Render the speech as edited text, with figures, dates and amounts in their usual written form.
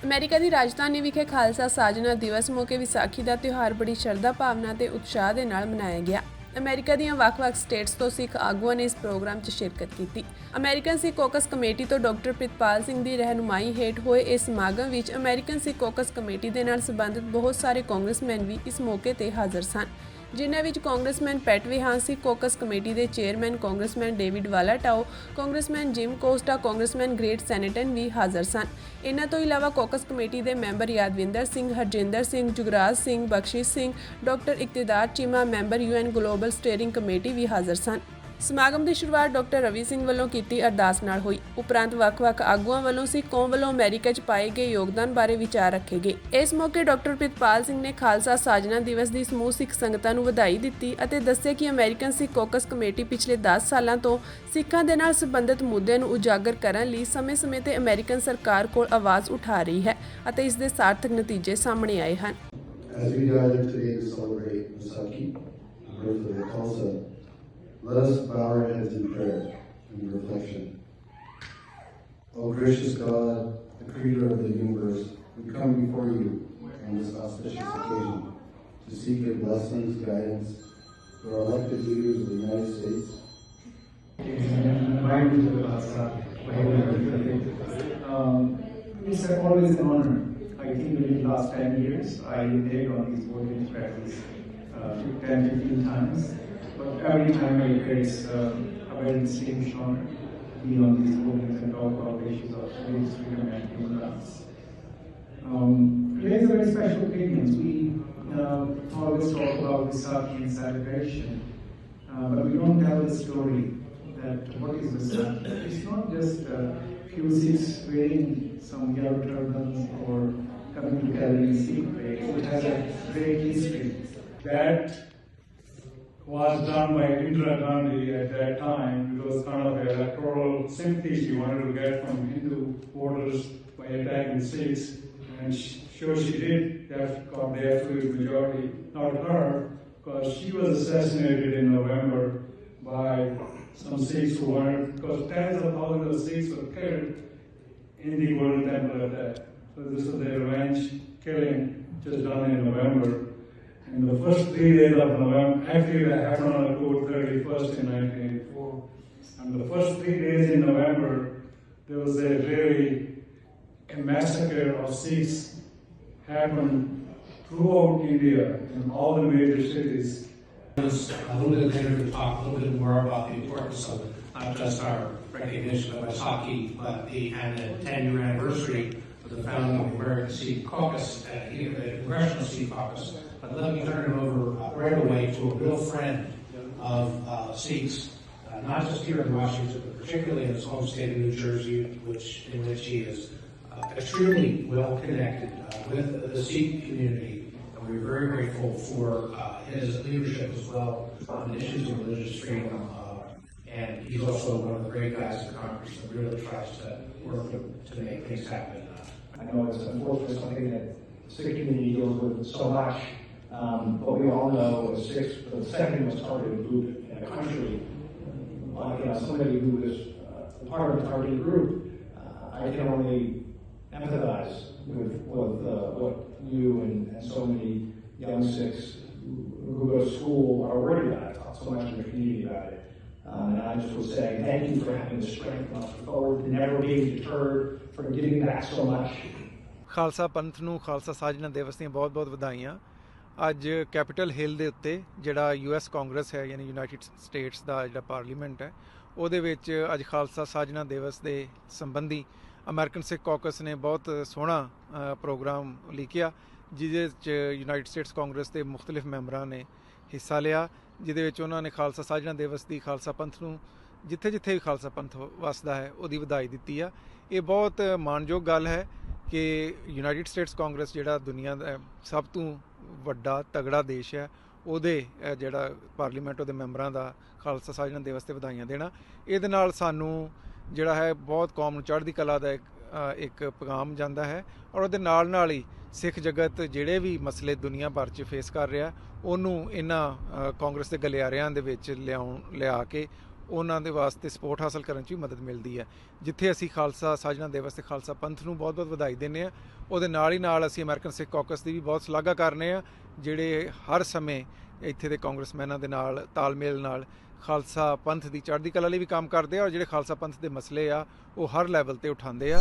America ਦੀ ਰਾਜਧਾਨੀ ਵਿਖੇ ਖਾਲਸਾ ਸਾਜਨਾ ਦਿਵਸ ਮੌਕੇ ਵਿਸਾਖੀ ਦਾ ਤਿਉਹਾਰ ਬੜੀ ਸ਼ਰਧਾ ਭਾਵਨਾ ਤੇ ਉਤਸ਼ਾਹ ਦੇ ਨਾਲ ਮਨਾਇਆ ਗਿਆ। ਅਮਰੀਕਾ ਦੀਆਂ ਵੱਖ-ਵੱਖ ਸਟੇਟਸ ਤੋਂ ਸਿੱਖ ਆਗੂਆਂ ਨੇ ਇਸ ਪ੍ਰੋਗਰਾਮ 'ਚ ਸ਼ਿਰਕਤ ਕੀਤੀ। ਅਮਰੀਕਨ ਸਿੱਖ ਕੌਕਸ ਕਮੇਟੀ ਤੋਂ ਡਾਕਟਰ ਪ੍ਰਿਤਪਾਲ ਸਿੰਘ ਦੀ ਰਹਿਨੁਮਾਈ ਹੇਠ ਹੋਏ ਇਸ ਸਮਾਗਮ ਵਿੱਚ ਅਮਰੀਕਨ ਸਿੱਖ ਕੌਕਸ ਕਮੇਟੀ ਦੇ ਨਾਲ ਸੰਬੰਧਿਤ ਬਹੁਤ ਸਾਰੇ ਕਾਂਗਰਸਮੈਨ ਵੀ ਇਸ ਮੌਕੇ ਤੇ ਹਾਜ਼ਰ ਸਨ, ਜਿਨ੍ਹਾਂ ਵਿੱਚ ਕਾਂਗਰਸਮੈਨ ਪੈਟ ਵਿਹਾਨ ਸਿੱਖ ਕੌਕਸ ਕਮੇਟੀ ਦੇ chairman congressman David Valadao, congressman Jim Costa, congressman ਗ੍ਰੇਟ ਸੈਨੇਟਨ ਵੀ ਹਾਜ਼ਰ ਸਨ। ਇਨ੍ਹਾਂ ਤੋਂ ਇਲਾਵਾ ਕੌਕਸ ਕਮੇਟੀ ਦੇ member Yadvinder Singh, Harjinder Singh, Jugraj Singh, Bakhshish Singh, doctor Iqtidar Cheema, member UN global steering committee ਵੀ ਹਾਜ਼ਰ ਸਨ। ਸਮਾਗਮ ਦੀ ਸ਼ੁਰੂਆਤ ਡਾਕਟਰ ਰਵੀ ਸਿੰਘ ਵੱਲੋਂ ਕੀਤੀ ਅਰਦਾਸ ਨਾਲ ਹੋਈ। ਉਪਰੰਤ ਵੱਖ-ਵੱਖ ਆਗੂਆਂ ਵੱਲੋਂ ਸਿੱਖ ਕੌਮ ਵੱਲੋਂ ਅਮਰੀਕਾ 'ਚ ਪਾਏ ਗਏ ਯੋਗਦਾਨ ਬਾਰੇ ਵਿਚਾਰ ਰੱਖੇ ਗਏ। ਇਸ ਮੌਕੇ ਡਾਕਟਰ ਪ੍ਰਿਤਪਾਲ ਸਿੰਘ ਨੇ ਖਾਲਸਾ ਸਾਜਨਾ ਦਿਵਸ ਦੀ ਸਮੂਹ ਸਿੱਖ ਸੰਗਤਾਂ ਨੂੰ ਵਧਾਈ ਦਿੱਤੀ ਅਤੇ ਦੱਸਿਆ ਕਿ ਅਮਰੀਕਨ ਸਿੱਖ ਕੌਕਸ ਕਮੇਟੀ ਪਿਛਲੇ 10 ਸਾਲਾਂ ਤੋਂ ਸਿੱਖਾਂ ਦੇ ਨਾਲ ਸੰਬੰਧਿਤ ਮੁੱਦਿਆਂ ਨੂੰ ਉਜਾਗਰ ਕਰਨ ਲਈ ਸਮੇਂ-ਸਮੇਂ ਤੇ ਅਮਰੀਕਨ ਸਰਕਾਰ ਕੋਲ ਆਵਾਜ਼ ਉਠਾ ਰਹੀ ਹੈ ਅਤੇ ਇਸ ਦੇ ਸਾਰਥਕ ਨਤੀਜੇ ਸਾਹਮਣੇ ਆਏ ਹਨ। Let us bow our heads in prayer and reflection. O gracious God, the Creator of the universe, we come before you on this auspicious occasion to seek your blessings, guidance for our elected leaders of the United States. It's always an honor. I think in the last 10 years, I take on these voting practice 10-15 times. But every time I face a very distinguished honor, be on these podiums and talk about issues of religious freedom and human rights. Today is a very special occasion. We always talk about Vaisakhi and celebration, but we don't tell the story that what is Vaisakhi. It's not just a few Sikhs wearing some yellow turbans or coming together in Sikh faith. It has a great history. That was done by Indira Gandhi at that time. It was kind of electoral sympathy she wanted to get from Hindu voters by attacking Sikhs, and sure she did. Got the absolute majority. Not her, because she was assassinated in November by some Sikhs who wanted, because tens of thousands of Sikhs were killed in the Golden Temple attack. So this was the revenge killing just done in November. In the first 3 days of November, actually that happened on October 31st in 1984. And the first 3 days in November, there was a massacre of Sikhs happened throughout India in all the major cities. It was a little bit later to talk a little bit more about the importance of not just our recognition of Vaisakhi, but the 10-year anniversary of the founding of the American Sikh Caucus, the Congressional Sikh Caucus. But let me turn it over right away to a real friend of Sikhs, not just here in Washington, but particularly in his home state of New Jersey, in which he is extremely well connected with the Sikh community. And we're very grateful for his leadership as well on issues of religious freedom. And he's also one of the great guys in Congress that really tries to work to make things happen. I know it's unfortunately something that the Sikh community deals with so much. But we all know as Sikhs, the second most targeted group in the country, somebody who is part of the targeted group, I can only empathize with what you and so many young Sikhs who go to school are worried about, talk so much in the community about it. And I just would say thank you for having the strength to look forward, never being deterred, for giving back so much. Khalsa ਪੰਥ ਨੂੰ ਖਾਲਸਾ ਸਾਜਨਾ ਦਿਵਸ ਦੀਆਂ ਬਹੁਤ-ਬਹੁਤ ਵਧਾਈਆਂ। ਅੱਜ capital ਹਿੱਲ ਦੇ ਉੱਤੇ ਜਿਹੜਾ US ਕਾਂਗਰਸ ਹੈ, ਯਾਨੀ ਯੂਨਾਈਟਿਡ ਸਟੇਟਸ ਦਾ ਜਿਹੜਾ ਪਾਰਲੀਮੈਂਟ ਹੈ, ਉਹਦੇ ਵਿੱਚ ਅੱਜ ਖਾਲਸਾ ਸਾਜਨਾ ਦਿਵਸ ਦੇ ਸੰਬੰਧੀ ਅਮਰੀਕਨ ਸਿੱਖ ਕਾਕਸ ਨੇ ਬਹੁਤ ਸੋਹਣਾ ਪ੍ਰੋਗਰਾਮ ਲਿਖਿਆ, ਜਿਹਦੇ 'ਚ ਯੂਨਾਈਟਿਡ ਸਟੇਟਸ ਕਾਂਗਰਸ ਦੇ ਮੁਖਤਲਿਫ ਮੈਂਬਰਾਂ ਨੇ ਹਿੱਸਾ ਲਿਆ, ਜਿਹਦੇ ਵਿੱਚ ਉਹਨਾਂ ਨੇ ਖਾਲਸਾ ਸਾਜਨਾ ਦਿਵਸ ਦੀ ਖਾਲਸਾ ਪੰਥ ਨੂੰ ਜਿੱਥੇ ਵੀ ਖਾਲਸਾ ਪੰਥ ਵੱਸਦਾ ਹੈ ਉਹਦੀ ਵਧਾਈ ਦਿੱਤੀ ਆ। ਇਹ ਬਹੁਤ ਮਾਣਯੋਗ ਗੱਲ ਹੈ ਕਿ ਯੂਨਾਈਟਿਡ ਸਟੇਟਸ ਕਾਂਗਰਸ ਜਿਹੜਾ ਦੁਨੀਆ ਦਾ ਸਭ ਤੋਂ ਵੱਡਾ ਤਗੜਾ ਦੇਸ਼ ਹੈ, ਉਹਦੇ ਜਿਹੜਾ ਪਾਰਲੀਮੈਂਟ ਉਹਦੇ ਮੈਂਬਰਾਂ ਦਾ ਖਾਲਸਾ ਸਾਜਨਾ ਦਿਵਸ 'ਤੇ ਵਧਾਈਆਂ ਦੇਣਾ, ਇਹਦੇ ਨਾਲ ਸਾਨੂੰ ਜਿਹੜਾ ਹੈ ਬਹੁਤ ਕੌਮ ਨੂੰ ਚੜ੍ਹਦੀ ਕਲਾ ਦਾ ਇੱਕ ਪੈਗਾਮ ਜਾਂਦਾ ਹੈ। ਔਰ ਉਹਦੇ ਨਾਲ ਹੀ ਸਿੱਖ ਜਗਤ ਜਿਹੜੇ ਵੀ ਮਸਲੇ ਦੁਨੀਆ ਭਰ 'ਚ ਫੇਸ ਕਰ ਰਿਹਾ, ਉਹਨੂੰ ਇਹਨਾਂ ਕਾਂਗਰਸ ਦੇ ਗਲਿਆਰਿਆਂ ਦੇ ਵਿੱਚ ਲਿਆ ਕੇ ਉਹਨਾਂ ਦੇ ਵਾਸਤੇ ਸਪੋਰਟ ਹਾਸਲ ਕਰਨ 'ਚ ਵੀ ਮਦਦ ਮਿਲਦੀ ਹੈ। ਜਿੱਥੇ ਅਸੀਂ ਖਾਲਸਾ ਸਾਜਨਾ ਦਿਵਸ ਤੇ ਖਾਲਸਾ ਪੰਥ ਨੂੰ ਬਹੁਤ ਬਹੁਤ ਵਧਾਈ ਦਿੰਦੇ ਹਾਂ, ਉਹਦੇ ਨਾਲ ਹੀ ਨਾਲ ਅਸੀਂ ਅਮਰੀਕਨ ਸਿੱਖ ਕਾਕਸ ਦੀ ਵੀ ਬਹੁਤ ਸ਼ਲਾਘਾ ਕਰਨੇ ਆ, ਜਿਹੜੇ ਹਰ ਸਮੇਂ ਇੱਥੇ ਦੇ ਕਾਂਗਰਸਮੈਨਾਂ ਦੇ ਨਾਲ ਤਾਲਮੇਲ ਨਾਲ ਖਾਲਸਾ ਪੰਥ ਦੀ ਚੜ੍ਹਦੀ ਕਲਾ ਲਈ ਵੀ ਕੰਮ ਕਰਦੇ ਆ, ਔਰ ਜਿਹੜੇ ਖਾਲਸਾ ਪੰਥ ਦੇ ਮਸਲੇ ਆ ਉਹ ਹਰ ਲੈਵਲ ਤੇ ਉਠਾਉਂਦੇ ਆ।